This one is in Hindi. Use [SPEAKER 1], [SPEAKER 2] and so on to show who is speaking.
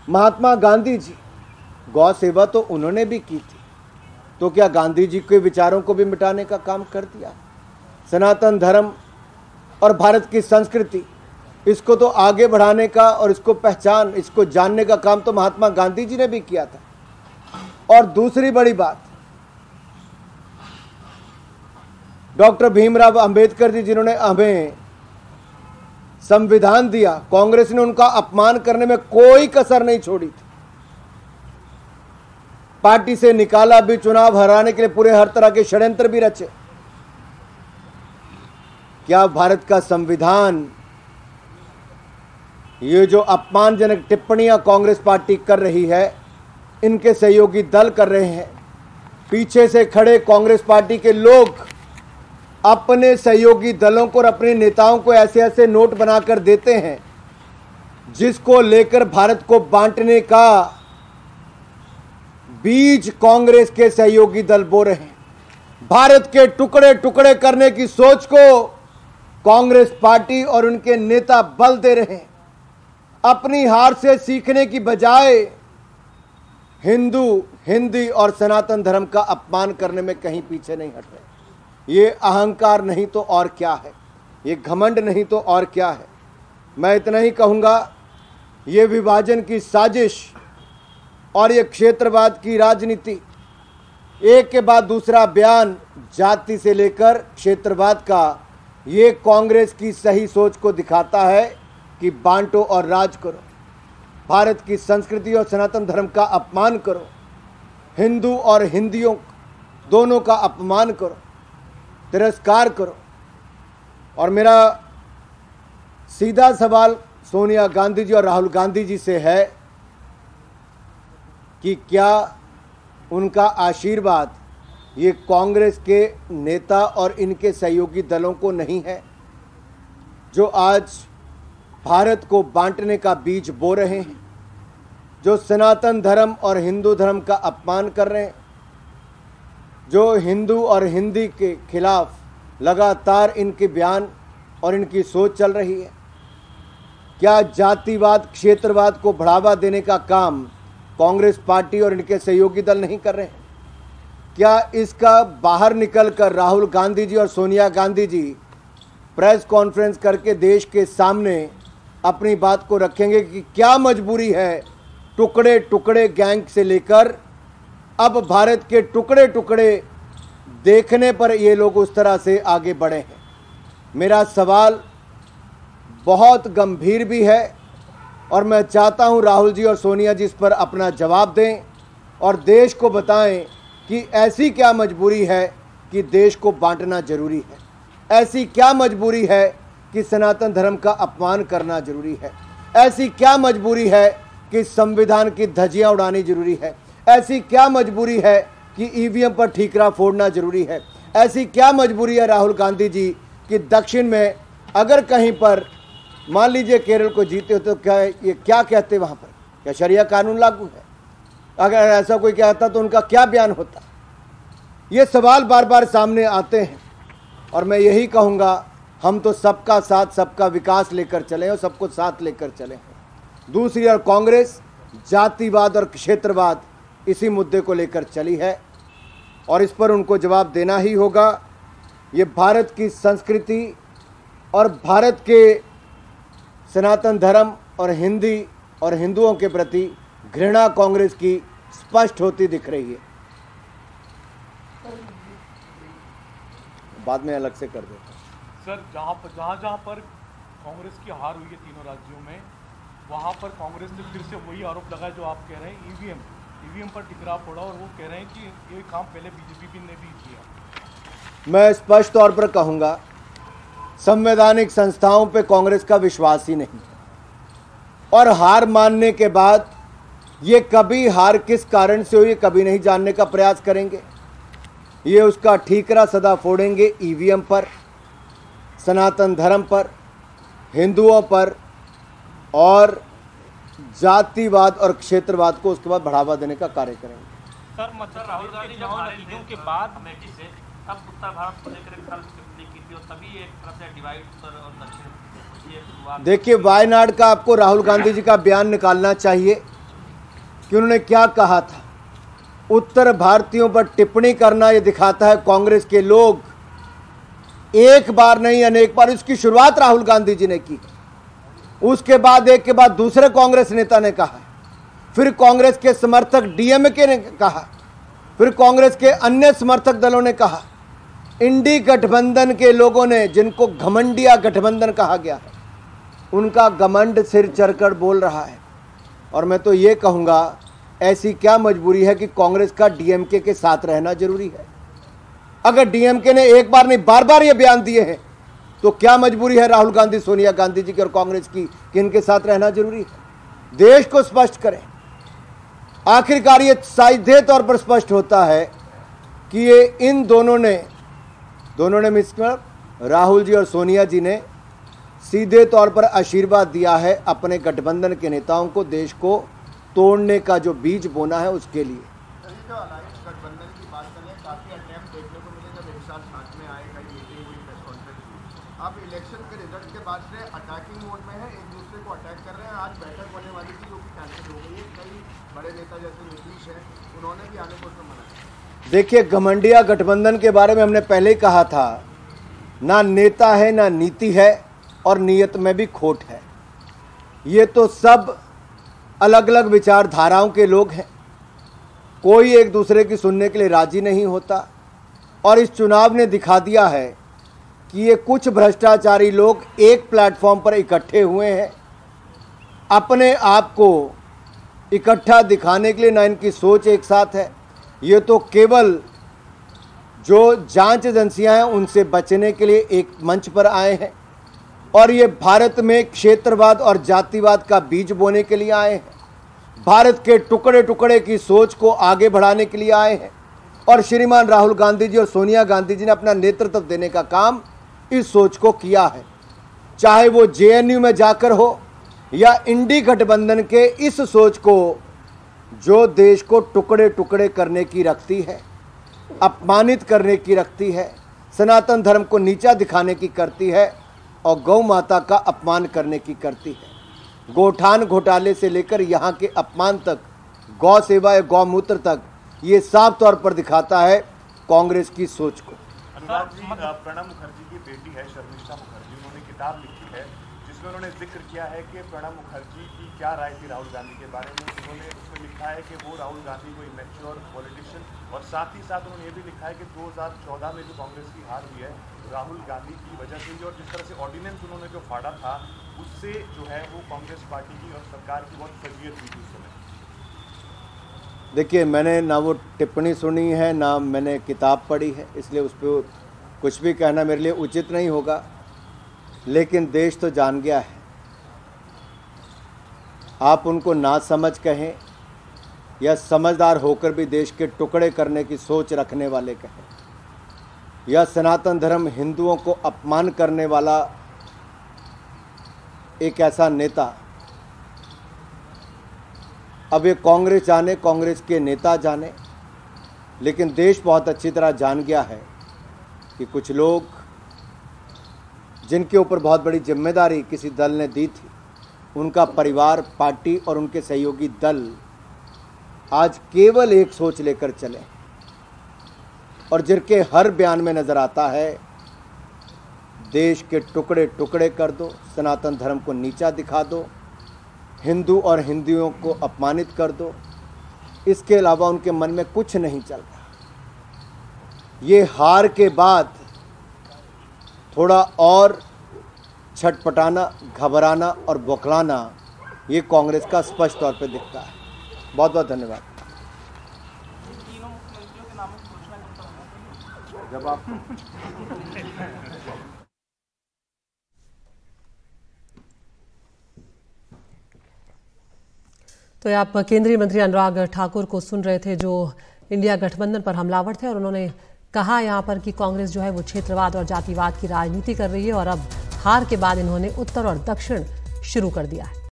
[SPEAKER 1] महात्मा गांधी जी, गौ सेवा तो उन्होंने भी की थी, तो क्या गांधी जी के विचारों को भी मिटाने का काम कर दिया? सनातन धर्म और भारत की संस्कृति, इसको तो आगे बढ़ाने का और इसको पहचान, इसको जानने का काम तो महात्मा गांधी जी ने भी किया था। और दूसरी बड़ी बात, डॉक्टर भीमराव अंबेडकर जी, जिन्होंने हमें संविधान दिया, कांग्रेस ने उनका अपमान करने में कोई कसर नहीं छोड़ी थी। पार्टी से निकाला भी, चुनाव हराने के लिए पूरे हर तरह के षड्यंत्र भी रचे। क्या भारत का संविधान, ये जो अपमानजनक टिप्पणियां कांग्रेस पार्टी कर रही है, इनके सहयोगी दल कर रहे हैं, पीछे से खड़े कांग्रेस पार्टी के लोग अपने सहयोगी दलों को और अपने नेताओं को ऐसे ऐसे नोट बनाकर देते हैं जिसको लेकर भारत को बांटने का बीज कांग्रेस के सहयोगी दल बो रहे हैं। भारत के टुकड़े टुकड़े करने की सोच को कांग्रेस पार्टी और उनके नेता बल दे रहे हैं। अपनी हार से सीखने की बजाय हिंदू, हिंदी और सनातन धर्म का अपमान करने में कहीं पीछे नहीं हट रहे। ये अहंकार नहीं तो और क्या है, ये घमंड नहीं तो और क्या है। मैं इतना ही कहूँगा, ये विभाजन की साजिश और ये क्षेत्रवाद की राजनीति, एक के बाद दूसरा बयान जाति से लेकर क्षेत्रवाद का, ये कांग्रेस की सही सोच को दिखाता है कि बांटो और राज करो, भारत की संस्कृति और सनातन धर्म का अपमान करो, हिंदू और हिंदियों दोनों का अपमान करो, तिरस्कार करो। और मेरा सीधा सवाल सोनिया गांधी जी और राहुल गांधी जी से है कि क्या उनका आशीर्वाद ये कांग्रेस के नेता और इनके सहयोगी दलों को नहीं है, जो आज भारत को बांटने का बीज बो रहे हैं, जो सनातन धर्म और हिंदू धर्म का अपमान कर रहे हैं, जो हिंदू और हिंदी के खिलाफ लगातार इनके बयान और इनकी सोच चल रही है? क्या जातिवाद, क्षेत्रवाद को बढ़ावा देने का काम कांग्रेस पार्टी और इनके सहयोगी दल नहीं कर रहे हैं? क्या इसका बाहर निकलकर राहुल गांधी जी और सोनिया गांधी जी प्रेस कॉन्फ्रेंस करके देश के सामने अपनी बात को रखेंगे कि क्या मजबूरी है टुकड़े टुकड़े गैंग से लेकर अब भारत के टुकड़े टुकड़े देखने पर ये लोग उस तरह से आगे बढ़े हैं? मेरा सवाल बहुत गंभीर भी है और मैं चाहता हूं राहुल जी और सोनिया जी इस पर अपना जवाब दें और देश को बताएं कि ऐसी क्या मजबूरी है कि देश को बांटना जरूरी है, ऐसी क्या मजबूरी है कि सनातन धर्म का अपमान करना जरूरी है, ऐसी क्या मजबूरी है कि संविधान की धज्जियां उड़ानी जरूरी है, ऐसी क्या मजबूरी है कि ईवीएम पर ठीकरा फोड़ना जरूरी है, ऐसी क्या मजबूरी है राहुल गांधी जी कि दक्षिण में अगर कहीं पर मान लीजिए केरल को जीते हो तो क्या ये क्या कहते वहाँ पर, क्या शरिया कानून लागू है? अगर ऐसा कोई कहता तो उनका क्या बयान होता? ये सवाल बार बार सामने आते हैं और मैं यही कहूँगा, हम तो सबका साथ सबका विकास लेकर चले और सबको साथ लेकर चले हैं। दूसरी ओर कांग्रेस जातिवाद और क्षेत्रवाद इसी मुद्दे को लेकर चली है और इस पर उनको जवाब देना ही होगा। ये भारत की संस्कृति और भारत के सनातन धर्म और हिंदी और हिंदुओं के प्रति घृणा कांग्रेस की स्पष्ट होती दिख रही है। बाद में अलग से कर देता
[SPEAKER 2] सर, जहाँ पर कांग्रेस की हार हुई है तीनों राज्यों में, वहाँ पर कांग्रेस ने फिर से वही आरोप लगाया जो आप कह रहे हैं, ईवीएम पर ठिकरा फोड़ा, और वो कह रहे हैं कि ये काम पहले बीजेपी ने भी किया।
[SPEAKER 1] मैं स्पष्ट तौर पर कहूँगा, संवैधानिक संस्थाओं पे कांग्रेस का विश्वास ही नहीं और हार मानने के बाद ये कभी हार किस कारण से हुई कभी नहीं जानने का प्रयास करेंगे। ये उसका ठीकरा सदा फोड़ेंगे ईवीएम पर, सनातन धर्म पर, हिंदुओं पर और जातिवाद और क्षेत्रवाद को उसके बाद बढ़ावा देने का कार्य करेंगे।
[SPEAKER 3] सर, मतलब राहुल गांधी जब नतीजों के बाद अमेठी से तब उत्तर भारत को लेकर एक टिप्पणी की थी और तभी एक तरह से डिवाइड उत्तर और दक्षिण।
[SPEAKER 1] देखिए, वायनाड का आपको राहुल गांधी जी का बयान निकालना चाहिए कि उन्होंने क्या कहा था। उत्तर भारतीयों पर टिप्पणी करना ये दिखाता है कांग्रेस के लोग एक बार नहीं अनेक बार, इसकी शुरुआत राहुल गांधी जी ने की, उसके बाद एक के बाद दूसरे कांग्रेस नेता ने कहा, फिर कांग्रेस के समर्थक डीएमके ने कहा, फिर कांग्रेस के अन्य समर्थक दलों ने कहा, इंडी गठबंधन के लोगों ने, जिनको घमंडिया गठबंधन कहा गया है, उनका घमंड सिर चढ़कर बोल रहा है। और मैं तो ये कहूँगा, ऐसी क्या मजबूरी है कि कांग्रेस का डीएमके के साथ रहना जरूरी है? अगर डीएमके ने एक बार नहीं बार बार ये बयान दिए हैं तो क्या मजबूरी है राहुल गांधी, सोनिया गांधी जी की और कांग्रेस की कि इनके साथ रहना जरूरी है? देश को स्पष्ट करें। आखिरकार ये सीधे तौर पर स्पष्ट होता है कि ये इन दोनों ने मिस्टर राहुल जी और सोनिया जी ने सीधे तौर पर आशीर्वाद दिया है अपने गठबंधन के नेताओं को, देश को तोड़ने का जो बीज बोना है उसके लिए।
[SPEAKER 4] गठबंधन की बात करें, काफी अटेम्प्ट देखने को मिले जब एक साथ साथ में आए, कई मीटिंग हुई, प्रेस कॉन्फ्रेंस हुई। अब इलेक्शन के रिजल्ट के बाद से अटैकिंग मोड में है, एक दूसरे को अटैक कर रहे हैं। आज बैठक होने वाली थी जो कि कैंसिल हो गई है। कई बड़े नेता जैसे नीतीश हैं, उन्होंने भी आने को मना।
[SPEAKER 1] देखिए, घमंडिया गठबंधन के बारे में हमने पहले ही कहा था, ना नेता है ना नीति है और नीयत में भी खोट है। ये तो सब अलग अलग विचारधाराओं के लोग हैं, कोई एक दूसरे की सुनने के लिए राजी नहीं होता। और इस चुनाव ने दिखा दिया है कि ये कुछ भ्रष्टाचारी लोग एक प्लेटफॉर्म पर इकट्ठे हुए हैं, अपने आप को इकट्ठा दिखाने के लिए। ना इनकी सोच एक साथ है, ये तो केवल जो जांच एजेंसियां हैं उनसे बचने के लिए एक मंच पर आए हैं, और ये भारत में क्षेत्रवाद और जातिवाद का बीज बोने के लिए आए हैं, भारत के टुकड़े टुकड़े की सोच को आगे बढ़ाने के लिए आए हैं। और श्रीमान राहुल गांधी जी और सोनिया गांधी जी ने अपना नेतृत्व देने का काम इस सोच को किया है, चाहे वो जेएनयू में जाकर हो या इंडी गठबंधन के इस सोच को जो देश को टुकड़े टुकड़े करने की रखती है, अपमानित करने की रखती है, सनातन धर्म को नीचा दिखाने की करती है और गौ माता का अपमान करने की करती है। गोठान घोटाले से लेकर यहाँ के अपमान तक, गौ सेवा या गौमूत्र तक, ये साफ तौर पर दिखाता है कांग्रेस की सोच को।
[SPEAKER 5] प्रणब मुखर्जी की बेटी है शर्मिष्ठा मुखर्जी, उन्होंने किताब लिखी है जिसमें उन्होंने जिक्र किया है कि प्रणब मुखर्जी की क्या राय थी राहुल गांधी के बारे में। उन्होंने उसमें लिखा है कि वो राहुल गांधी को इमेच्योर पॉलिटिशियन, और साथ ही साथ उन्होंने ये भी लिखा है कि 2014 में जो कांग्रेस की हार हुई है राहुल गांधी की वजह से, और जिस तरह से ऑर्डिनेंस उन्होंने जो फाड़ा था उससे जो है वो कांग्रेस पार्टी की और सरकार की बहुत फजीयत हुई थी उस समय।
[SPEAKER 1] देखिए, मैंने ना वो टिप्पणी सुनी है ना मैंने किताब पढ़ी है, इसलिए उस पर कुछ भी कहना मेरे लिए उचित नहीं होगा। लेकिन देश तो जान गया है, आप उनको ना समझ कहें या समझदार होकर भी देश के टुकड़े करने की सोच रखने वाले कहें, या सनातन धर्म हिंदुओं को अपमान करने वाला एक ऐसा नेता, अब ये कांग्रेस जाने, कांग्रेस के नेता जाने, लेकिन देश बहुत अच्छी तरह जान गया है कि कुछ लोग जिनके ऊपर बहुत बड़ी जिम्मेदारी किसी दल ने दी थी, उनका परिवार, पार्टी और उनके सहयोगी दल आज केवल एक सोच लेकर चले, और जिनके हर बयान में नजर आता है देश के टुकड़े टुकड़े कर दो, सनातन धर्म को नीचा दिखा दो, हिंदू और हिंदुओं को अपमानित कर दो। इसके अलावा उनके मन में कुछ नहीं चलता। ये हार के बाद थोड़ा और छटपटाना, घबराना और बौखलाना ये कांग्रेस का स्पष्ट तौर पे दिखता है। बहुत बहुत धन्यवाद।
[SPEAKER 3] तीनों मुख्यमंत्रियों के नामों की घोषणा करता हूं।
[SPEAKER 1] जब आप
[SPEAKER 6] तो आप केंद्रीय मंत्री अनुराग ठाकुर को सुन रहे थे, जो इंडिया गठबंधन पर हमलावर थे, और उन्होंने कहा यहाँ पर कि कांग्रेस जो है वो क्षेत्रवाद और जातिवाद की राजनीति कर रही है, और अब हार के बाद इन्होंने उत्तर और दक्षिण शुरू कर दिया है।